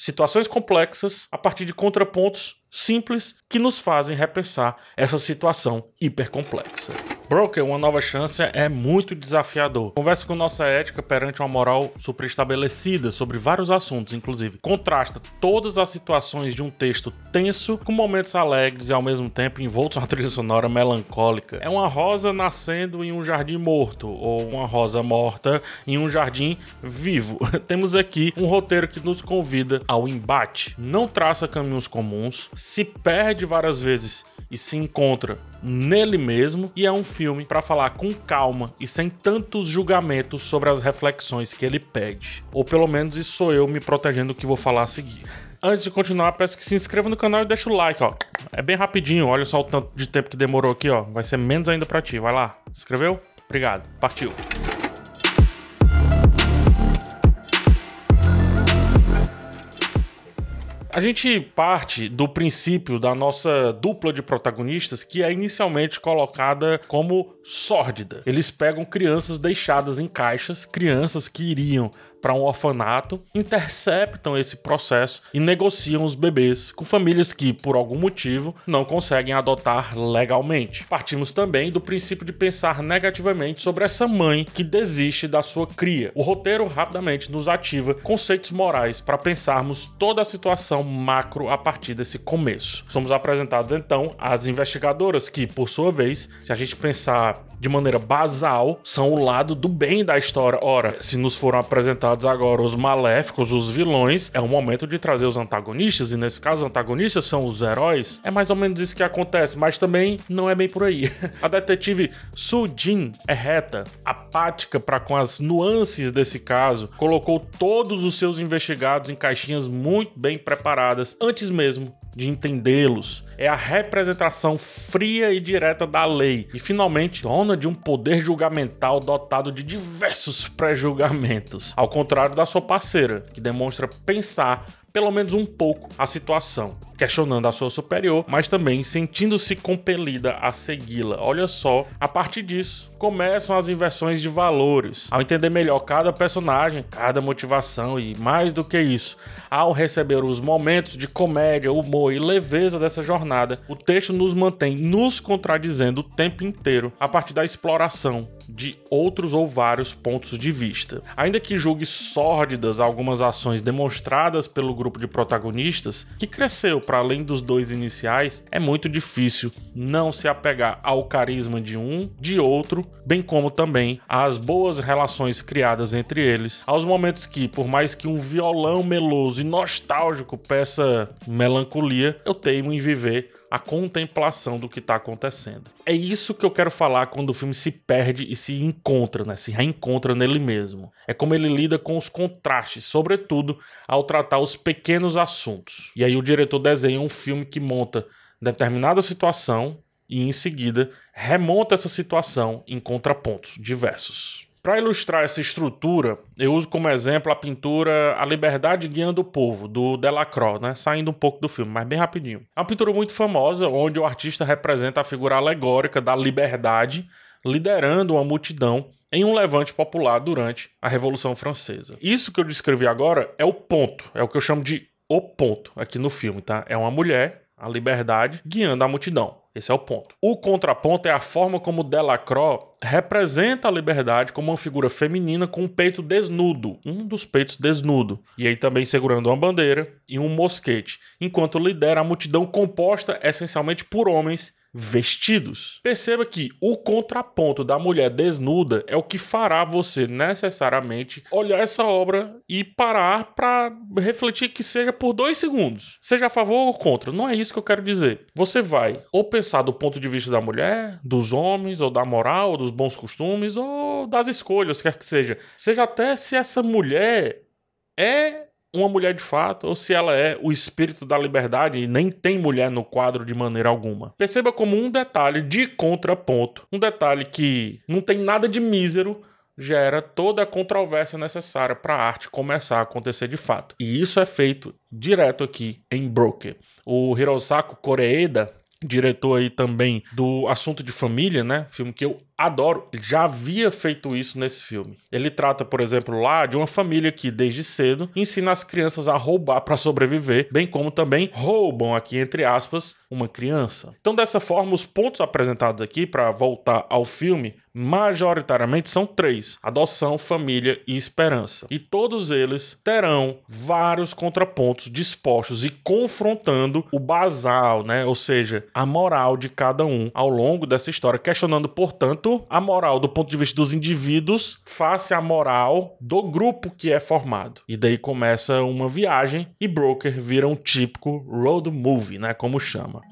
situações complexas a partir de contrapontos simples que nos fazem repensar essa situação hipercomplexa. Broker, Uma Nova Chance é muito desafiador. Conversa com nossa ética perante uma moral superestabelecida sobre vários assuntos, inclusive. Contrasta todas as situações de um texto tenso com momentos alegres e ao mesmo tempo envoltos numa trilha sonora melancólica. É uma rosa nascendo em um jardim morto ou uma rosa morta em um jardim vivo. Temos aqui um roteiro que nos convida ao embate. Não traça caminhos comuns, se perde várias vezes e se encontra nele mesmo, e é um filme para falar com calma e sem tantos julgamentos sobre as reflexões que ele pede. Ou pelo menos isso sou eu me protegendo do que vou falar a seguir. Antes de continuar, peço que se inscreva no canal e deixe o like, ó. É bem rapidinho, olha só o tanto de tempo que demorou aqui, ó. Vai ser menos ainda para ti, vai lá. Se inscreveu? Obrigado. Partiu. A gente parte do princípio da nossa dupla de protagonistas, que é inicialmente colocada como sórdida. Eles pegam crianças deixadas em caixas, crianças que iriam para um orfanato, interceptam esse processo e negociam os bebês com famílias que, por algum motivo, não conseguem adotar legalmente. Partimos também do princípio de pensar negativamente sobre essa mãe que desiste da sua cria. O roteiro rapidamente nos ativa conceitos morais para pensarmos toda a situação macro a partir desse começo. Somos apresentados então às investigadoras que, por sua vez, se a gente pensar de maneira basal, são o lado do bem da história. Ora, se nos foram apresentados agora os maléficos, os vilões, é o momento de trazer os antagonistas, e nesse caso os antagonistas são os heróis. É mais ou menos isso que acontece, mas também não é bem por aí. A detetive Soo Jin é reta, apática para com as nuances desse caso, colocou todos os seus investigados em caixinhas muito bem preparadas, antes mesmo de entendê-los. É a representação fria e direta da lei e, finalmente, dona de um poder julgamental dotado de diversos pré-julgamentos, ao contrário da sua parceira, que demonstra pensar pelo menos um pouco a situação, questionando a sua superior, mas também sentindo-se compelida a segui-la. Olha só, a partir disso, começam as inversões de valores. Ao entender melhor cada personagem, cada motivação e, mais do que isso, ao receber os momentos de comédia, humor e leveza dessa jornada, o texto nos mantém nos contradizendo o tempo inteiro a partir da exploração de outros ou vários pontos de vista. Ainda que julgue sórdidas algumas ações demonstradas pelo grupo de protagonistas, que cresceu para além dos dois iniciais, é muito difícil não se apegar ao carisma de um, de outro, bem como também às boas relações criadas entre eles, aos momentos que, por mais que um violão meloso e nostálgico peça melancolia, eu teimo em viver a contemplação do que está acontecendo. É isso que eu quero falar quando o filme se perde e se encontra, né? Se reencontra nele mesmo. É como ele lida com os contrastes, sobretudo ao tratar os pequenos assuntos. E aí o diretor desenha um filme que monta determinada situação e, em seguida, remonta essa situação em contrapontos diversos. Para ilustrar essa estrutura, eu uso como exemplo a pintura A Liberdade Guiando o Povo, do Delacroix, né? Saindo um pouco do filme, mas bem rapidinho. É uma pintura muito famosa, onde o artista representa a figura alegórica da liberdade, liderando uma multidão em um levante popular durante a Revolução Francesa. Isso que eu descrevi agora é o ponto, é o que eu chamo de o ponto aqui no filme, tá? É uma mulher, a liberdade, guiando a multidão. Esse é o ponto. O contraponto é a forma como Delacroix representa a liberdade como uma figura feminina com um peito desnudo, um dos peitos desnudo, e aí também segurando uma bandeira e um mosquete, enquanto lidera a multidão composta essencialmente por homens vestidos. Perceba que o contraponto da mulher desnuda é o que fará você necessariamente olhar essa obra e parar para refletir, que seja por 2 segundos. Seja a favor ou contra, não é isso que eu quero dizer. Você vai ou pensar do ponto de vista da mulher, dos homens, ou da moral, ou dos bons costumes, ou das escolhas, quer que seja. Seja até se essa mulher é uma mulher de fato, ou se ela é o espírito da liberdade e nem tem mulher no quadro de maneira alguma. Perceba como um detalhe de contraponto, um detalhe que não tem nada de mísero, gera toda a controvérsia necessária para a arte começar a acontecer de fato. E isso é feito direto aqui em Broker. O Hirosako Koreeda, diretor aí também do Assunto de Família, né? Filme que eu Adoro já havia feito isso nesse filme. Ele trata, por exemplo, lá de uma família que, desde cedo, ensina as crianças a roubar para sobreviver, bem como também roubam, aqui entre aspas, uma criança. Então, dessa forma, os pontos apresentados aqui, para voltar ao filme, majoritariamente são 3: adoção, família e esperança. E todos eles terão vários contrapontos dispostos e confrontando o basal, né? Ou seja, a moral de cada um ao longo dessa história, questionando, portanto, a moral do ponto de vista dos indivíduos face à moral do grupo que é formado. E daí começa uma viagem e Broker vira um típico road movie, né? Como chama.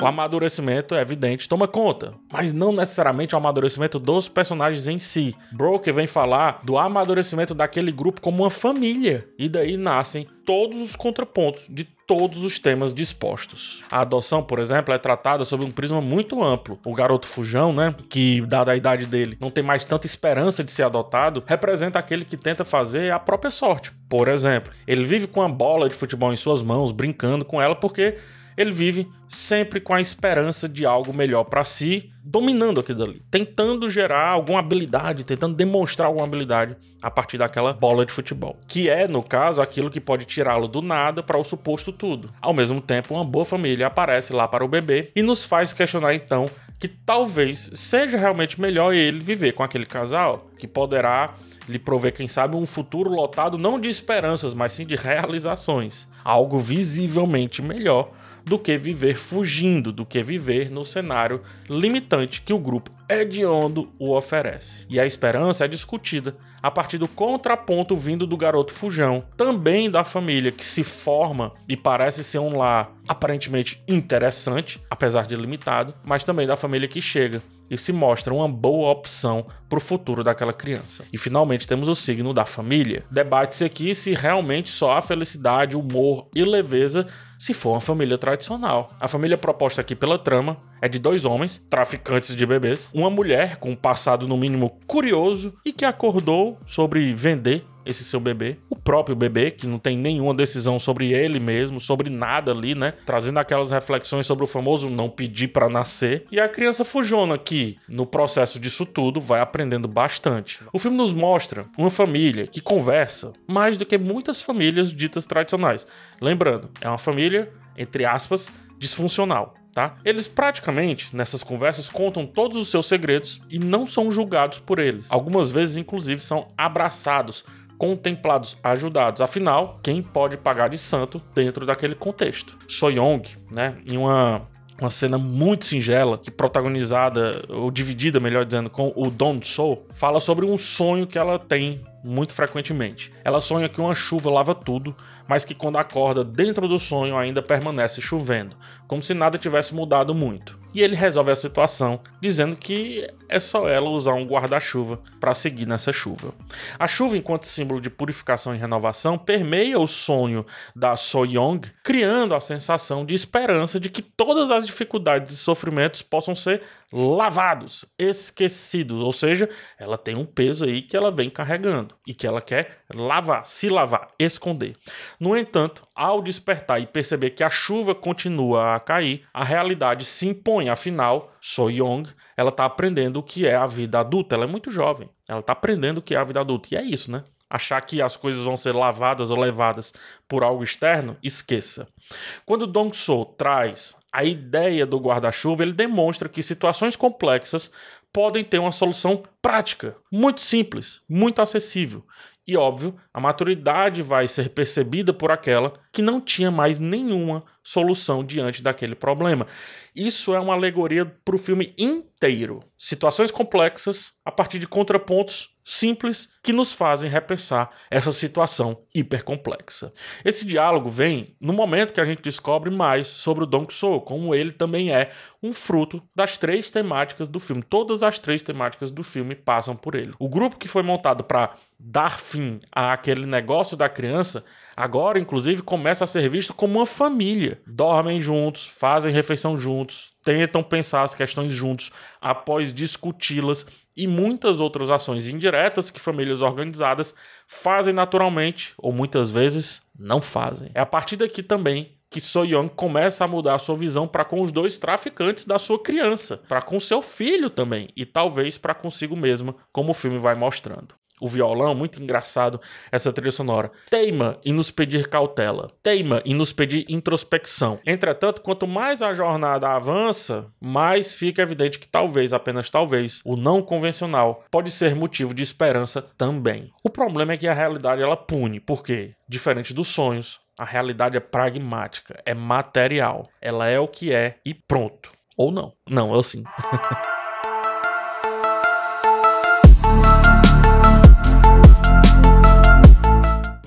O amadurecimento, é evidente, toma conta, mas não necessariamente o amadurecimento dos personagens em si. Broker vem falar do amadurecimento daquele grupo como uma família, e daí nascem todos os contrapontos de todos os temas dispostos. A adoção, por exemplo, é tratada sob um prisma muito amplo. O garoto fujão, né, que dada a idade dele não tem mais tanta esperança de ser adotado, representa aquele que tenta fazer a própria sorte. Por exemplo, ele vive com uma bola de futebol em suas mãos, brincando com ela porque ele vive sempre com a esperança de algo melhor para si, dominando aquilo ali, tentando gerar alguma habilidade, tentando demonstrar alguma habilidade a partir daquela bola de futebol, que é, no caso, aquilo que pode tirá-lo do nada para o suposto tudo. Ao mesmo tempo, uma boa família aparece lá para o bebê e nos faz questionar, então, que talvez seja realmente melhor ele viver com aquele casal, que poderá lhe prover, quem sabe, um futuro lotado não de esperanças, mas sim de realizações. Algo visivelmente melhor do que viver fugindo, do que viver no cenário limitante que o grupo hediondo o oferece. E a esperança é discutida a partir do contraponto vindo do garoto fujão, também da família que se forma e parece ser um lar aparentemente interessante, apesar de limitado, mas também da família que chega e se mostra uma boa opção para o futuro daquela criança. E finalmente temos o signo da família. Debate-se aqui se realmente só há felicidade, humor e leveza se for uma família tradicional. A família proposta aqui pela trama é de 2 homens, traficantes de bebês, uma mulher com um passado no mínimo curioso e que acordou sobre vender esse seu bebê, o próprio bebê, que não tem nenhuma decisão sobre ele mesmo, sobre nada ali, né? Trazendo aquelas reflexões sobre o famoso não pedir para nascer. E a criança fujona que, no processo disso tudo, vai aprendendo bastante. O filme nos mostra uma família que conversa mais do que muitas famílias ditas tradicionais. Lembrando, é uma família, entre aspas, disfuncional. Tá? Eles praticamente, nessas conversas, contam todos os seus segredos e não são julgados por eles. Algumas vezes, inclusive, são abraçados, contemplados, ajudados. Afinal, quem pode pagar de santo dentro daquele contexto? So-young, né, em uma cena muito singela, que protagonizada, ou dividida, melhor dizendo, com o Dong-soo, fala sobre um sonho que ela tem muito frequentemente. Ela sonha que uma chuva lava tudo, mas que quando acorda dentro do sonho ainda permanece chovendo, como se nada tivesse mudado muito. E ele resolve a situação dizendo que é só ela usar um guarda-chuva para seguir nessa chuva. A chuva, enquanto símbolo de purificação e renovação, permeia o sonho da So-young, criando a sensação de esperança de que todas as dificuldades e sofrimentos possam ser lavados, esquecidos, ou seja, ela tem um peso aí que ela vem carregando e que ela quer lavar, se lavar, esconder. No entanto, ao despertar e perceber que a chuva continua a cair, a realidade se impõe. Afinal, So-young, ela está aprendendo o que é a vida adulta. Ela é muito jovem, ela está aprendendo o que é a vida adulta. E é isso, né? Achar que as coisas vão ser lavadas ou levadas por algo externo, esqueça. Quando Dong-soo traz a ideia do guarda-chuva, ele demonstra que situações complexas podem ter uma solução prática, muito simples, muito acessível. E, óbvio, a maturidade vai ser percebida por aquela que não tinha mais nenhuma solução diante daquele problema. Isso é uma alegoria para o filme inteiro. Situações complexas a partir de contrapontos simples que nos fazem repensar essa situação hipercomplexa. Esse diálogo vem no momento que a gente descobre mais sobre o Dong-soo, como ele também é um fruto das 3 temáticas do filme. Todas as 3 temáticas do filme passam por ele. O grupo que foi montado para dar fim fim àquele negócio da criança, agora, inclusive, começa a ser visto como uma família. Dormem juntos, fazem refeição juntos, tentam pensar as questões juntos após discuti-las e muitas outras ações indiretas que famílias organizadas fazem naturalmente ou muitas vezes não fazem. É a partir daqui também que So-young começa a mudar a sua visão para com os dois traficantes da sua criança, para com seu filho também e talvez para consigo mesma, como o filme vai mostrando. O violão, muito engraçado, essa trilha sonora. Teima em nos pedir cautela. Teima em nos pedir introspecção. Entretanto, quanto mais a jornada avança, mais fica evidente que talvez, apenas talvez, o não convencional pode ser motivo de esperança também. O problema é que a realidade ela pune. Por quê? Diferente dos sonhos, a realidade é pragmática, é material. Ela é o que é e pronto. Ou não. Não, eu sim.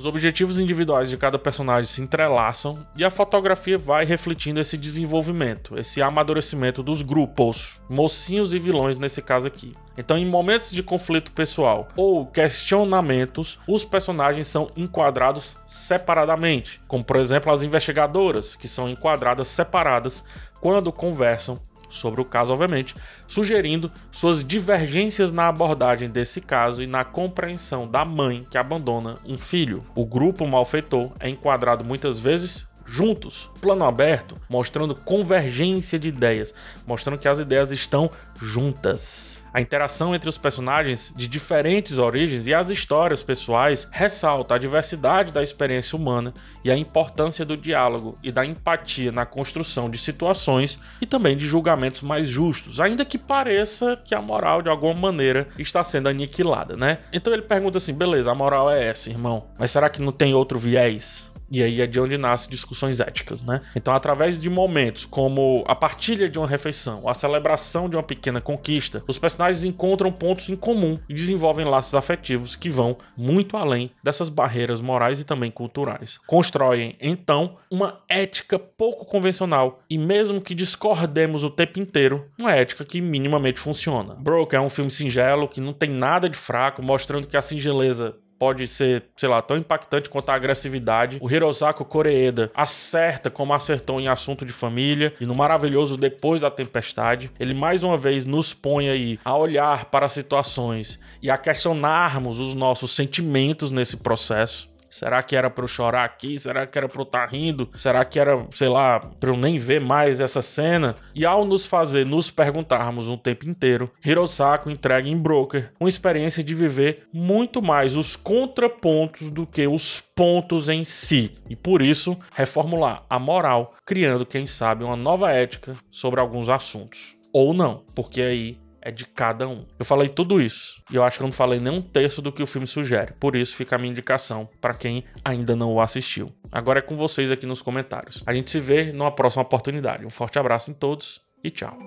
Os objetivos individuais de cada personagem se entrelaçam e a fotografia vai refletindo esse desenvolvimento, esse amadurecimento dos grupos, mocinhos e vilões nesse caso aqui. Então, em momentos de conflito pessoal ou questionamentos, os personagens são enquadrados separadamente, como por exemplo as investigadoras, que são enquadradas separadas quando conversam sobre o caso, obviamente, sugerindo suas divergências na abordagem desse caso e na compreensão da mãe que abandona um filho. O grupo malfeitor é enquadrado muitas vezes juntos, plano aberto, mostrando convergência de ideias, mostrando que as ideias estão juntas. A interação entre os personagens de diferentes origens e as histórias pessoais ressalta a diversidade da experiência humana e a importância do diálogo e da empatia na construção de situações e também de julgamentos mais justos, ainda que pareça que a moral de alguma maneira está sendo aniquilada, né? Então ele pergunta assim, beleza, a moral é essa, irmão, mas será que não tem outro viés? E aí é de onde nascem discussões éticas, né? Então, através de momentos como a partilha de uma refeição, a celebração de uma pequena conquista, os personagens encontram pontos em comum e desenvolvem laços afetivos que vão muito além dessas barreiras morais e também culturais. Constroem, então, uma ética pouco convencional e mesmo que discordemos o tempo inteiro, uma ética que minimamente funciona. Broker é um filme singelo que não tem nada de fraco, mostrando que a singeleza pode ser, sei lá, tão impactante quanto a agressividade. O Hirosako Koreeda acerta como acertou em Assunto de Família e no maravilhoso Depois da Tempestade. Ele mais uma vez nos põe aí a olhar para as situações e a questionarmos os nossos sentimentos nesse processo. Será que era pra eu chorar aqui? Será que era pra eu estar rindo? Será que era, sei lá, pra eu nem ver mais essa cena? E ao nos fazer nos perguntarmos um tempo inteiro, Hirosako entrega em Broker uma experiência de viver muito mais os contrapontos do que os pontos em si. E por isso, reformular a moral, criando, quem sabe, uma nova ética sobre alguns assuntos. Ou não, porque aí é de cada um. Eu falei tudo isso e eu acho que eu não falei nem um terço do que o filme sugere. Por isso fica a minha indicação para quem ainda não o assistiu. Agora é com vocês aqui nos comentários. A gente se vê numa próxima oportunidade. Um forte abraço em todos e tchau.